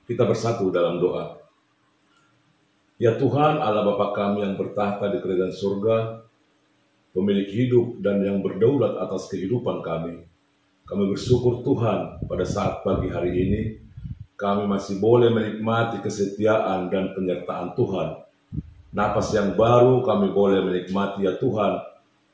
Kita bersatu dalam doa. Ya Tuhan, Allah Bapa kami yang bertahta di kerajaan surga, pemilik hidup dan yang berdaulat atas kehidupan kami. Kami bersyukur Tuhan pada saat pagi hari ini, kami masih boleh menikmati kesetiaan dan penyertaan Tuhan. Napas yang baru kami boleh menikmati ya Tuhan,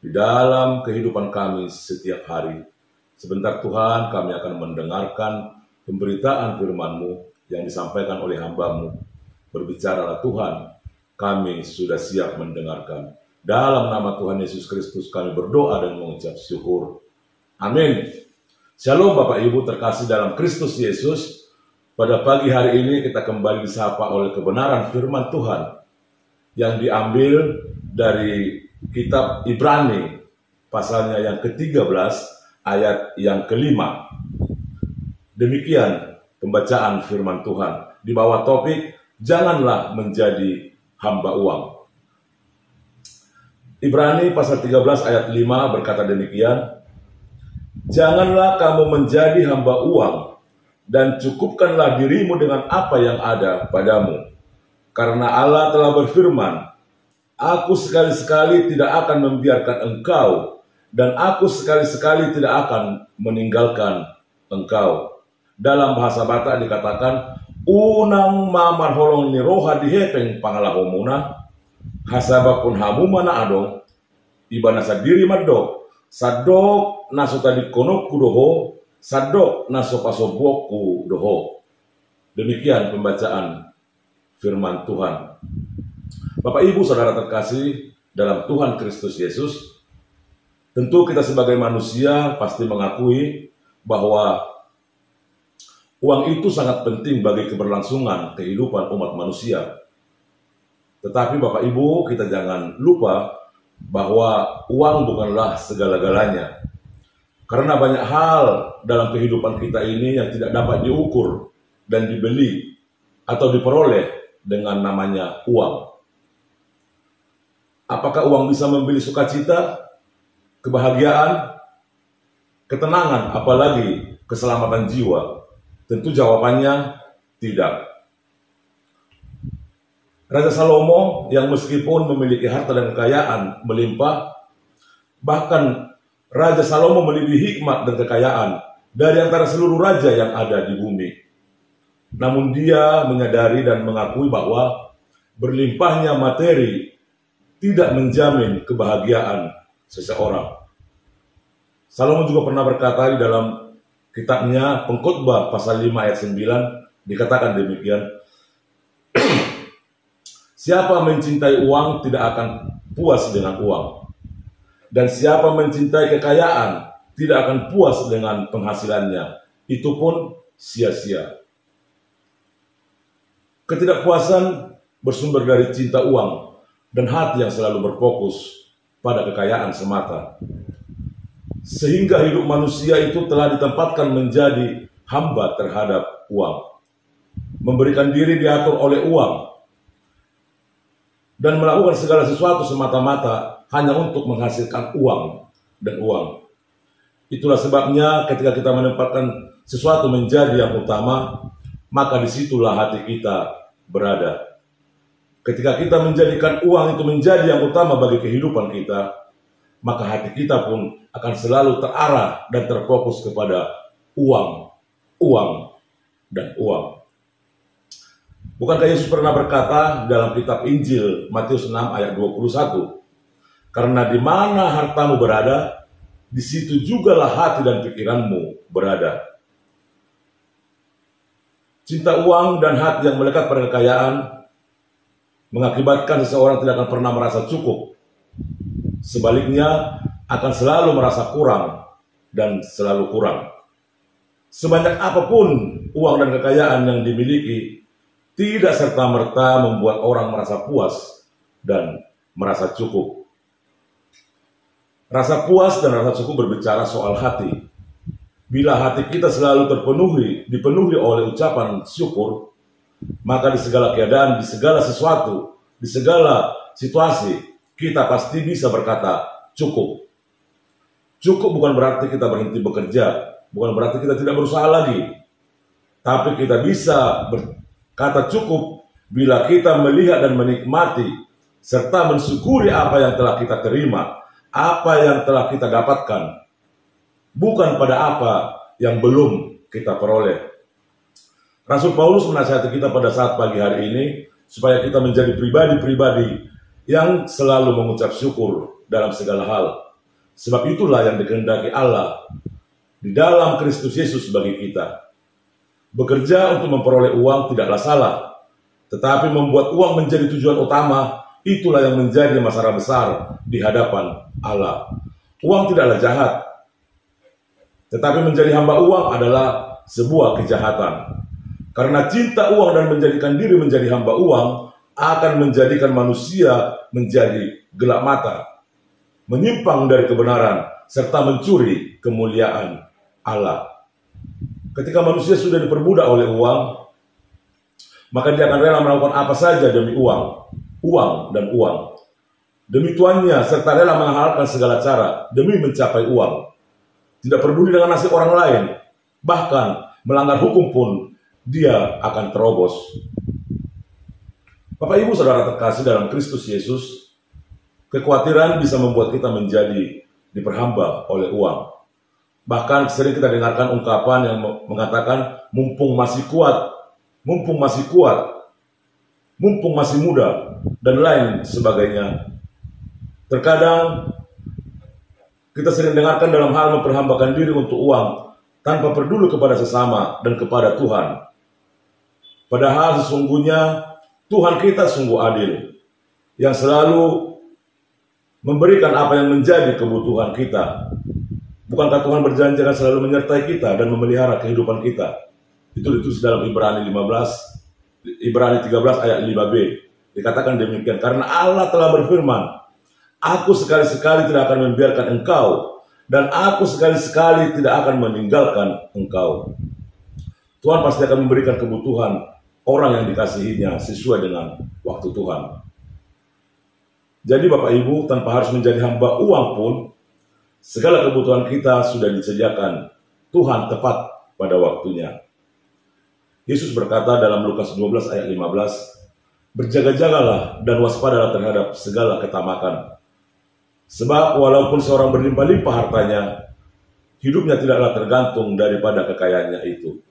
di dalam kehidupan kami setiap hari. Sebentar Tuhan, kami akan mendengarkan pemberitaan firman-Mu yang disampaikan oleh hamba-Mu. Berbicaralah Tuhan, kami sudah siap mendengarkan. Dalam nama Tuhan Yesus Kristus kami berdoa dan mengucap syukur. Amin. Shalom Bapak Ibu terkasih dalam Kristus Yesus. Pada pagi hari ini kita kembali disapa oleh kebenaran firman Tuhan yang diambil dari kitab Ibrani pasalnya yang ke-13 ayat yang ke-5. Demikian pembacaan firman Tuhan di bawah topik janganlah menjadi hamba uang. Ibrani pasal 13 ayat 5 berkata demikian, janganlah kamu menjadi hamba uang dan cukupkanlah dirimu dengan apa yang ada padamu. Karena Allah telah berfirman, aku sekali-sekali tidak akan membiarkan engkau dan aku sekali-sekali tidak akan meninggalkan engkau. Dalam bahasa Batak dikatakan, unang mamar holong ni roha dihepeng pangalahomuna, hasabapun hamu mana adong, ibana sadiri madok, sadok naso tadi konokku doho, sadok naso pasobokku doho. Demikian pembacaan firman Tuhan. Bapak Ibu Saudara terkasih dalam Tuhan Kristus Yesus, tentu kita sebagai manusia pasti mengakui bahwa uang itu sangat penting bagi keberlangsungan kehidupan umat manusia. Tetapi Bapak Ibu, kita jangan lupa bahwa uang bukanlah segala-galanya. Karena banyak hal dalam kehidupan kita ini yang tidak dapat diukur dan dibeli atau diperoleh dengan namanya uang. Apakah uang bisa membeli sukacita, kebahagiaan, ketenangan, apalagi keselamatan jiwa? Tentu jawabannya tidak. Raja Salomo yang meskipun memiliki harta dan kekayaan melimpah, bahkan Raja Salomo melebihi hikmat dan kekayaan dari antara seluruh raja yang ada di bumi. Namun dia menyadari dan mengakui bahwa berlimpahnya materi tidak menjamin kebahagiaan seseorang. Salomo juga pernah berkata di dalam kitabnya Pengkhotbah pasal 5 ayat 9 dikatakan demikian, siapa mencintai uang tidak akan puas dengan uang, dan siapa mencintai kekayaan tidak akan puas dengan penghasilannya, itu pun sia-sia. Ketidakpuasan bersumber dari cinta uang dan hati yang selalu berfokus pada kekayaan semata. Sehingga hidup manusia itu telah ditempatkan menjadi hamba terhadap uang. Memberikan diri diatur oleh uang. Dan melakukan segala sesuatu semata-mata hanya untuk menghasilkan uang dan uang. Itulah sebabnya ketika kita menempatkan sesuatu menjadi yang utama, maka disitulah hati kita berada. Ketika kita menjadikan uang itu menjadi yang utama bagi kehidupan kita, maka hati kita pun akan selalu terarah dan terfokus kepada uang, uang, dan uang. Bukankah Yesus pernah berkata dalam kitab Injil Matius 6 ayat 21, karena di mana hartamu berada, di situ jugalah hati dan pikiranmu berada. Cinta uang dan hati yang melekat pada kekayaan mengakibatkan seseorang tidak akan pernah merasa cukup. Sebaliknya, akan selalu merasa kurang dan selalu kurang. Sebanyak apapun uang dan kekayaan yang dimiliki, tidak serta-merta membuat orang merasa puas dan merasa cukup. Rasa puas dan rasa cukup berbicara soal hati. Bila hati kita selalu dipenuhi oleh ucapan syukur, maka di segala keadaan, di segala sesuatu, di segala situasi, kita pasti bisa berkata cukup. Cukup bukan berarti kita berhenti bekerja, bukan berarti kita tidak berusaha lagi. Tapi kita bisa berkata cukup bila kita melihat dan menikmati serta mensyukuri apa yang telah kita terima, apa yang telah kita dapatkan, bukan pada apa yang belum kita peroleh. Rasul Paulus menasihati kita pada saat pagi hari ini supaya kita menjadi pribadi-pribadi yang selalu mengucap syukur dalam segala hal. Sebab itulah yang dikehendaki Allah di dalam Kristus Yesus bagi kita. Bekerja untuk memperoleh uang tidaklah salah, tetapi membuat uang menjadi tujuan utama, itulah yang menjadi masalah besar di hadapan Allah. Uang tidaklah jahat, tetapi menjadi hamba uang adalah sebuah kejahatan. Karena cinta uang dan menjadikan diri menjadi hamba uang akan menjadikan manusia menjadi gelap mata, menyimpang dari kebenaran, serta mencuri kemuliaan Allah. Ketika manusia sudah diperbudak oleh uang, maka dia akan rela melakukan apa saja demi uang, uang dan uang. Demi tuannya, serta rela menghalalkan segala cara demi mencapai uang. Tidak peduli dengan nasib orang lain, bahkan melanggar hukum pun dia akan terobos. Bapak Ibu Saudara terkasih dalam Kristus Yesus, kekhawatiran bisa membuat kita menjadi diperhamba oleh uang. Bahkan sering kita dengarkan ungkapan yang mengatakan mumpung masih kuat, mumpung masih kuat, mumpung masih muda, dan lain sebagainya. Terkadang kita sering dengarkan dalam hal memperhambakan diri untuk uang tanpa peduli kepada sesama dan kepada Tuhan. Padahal sesungguhnya Tuhan kita sungguh adil, yang selalu memberikan apa yang menjadi kebutuhan kita. Bukankah Tuhan berjanji akan selalu menyertai kita dan memelihara kehidupan kita? Itu ditulis dalam Ibrani 13 ayat 5b. Dikatakan demikian, karena Allah telah berfirman, Aku sekali-sekali tidak akan membiarkan engkau, dan aku sekali-sekali tidak akan meninggalkan engkau. Tuhan pasti akan memberikan kebutuhan orang yang dikasihinya sesuai dengan waktu Tuhan. Jadi Bapak Ibu, tanpa harus menjadi hamba uang pun, segala kebutuhan kita sudah disediakan Tuhan tepat pada waktunya. Yesus berkata dalam Lukas 12 ayat 15, berjaga-jagalah dan waspadalah terhadap segala ketamakan. Sebab walaupun seorang berlimpah-limpah hartanya, hidupnya tidaklah tergantung daripada kekayaannya itu.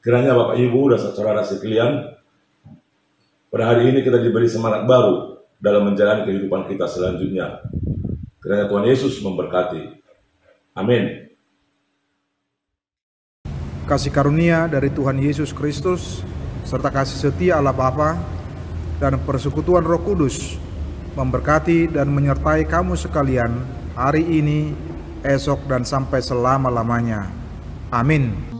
Kiranya Bapak Ibu dan saudara sekalian, pada hari ini kita diberi semangat baru dalam menjalani kehidupan kita selanjutnya. Kiranya Tuhan Yesus memberkati. Amin. Kasih karunia dari Tuhan Yesus Kristus, serta kasih setia Allah Bapa, dan persekutuan Roh Kudus, memberkati dan menyertai kamu sekalian hari ini, esok, dan sampai selama-lamanya. Amin.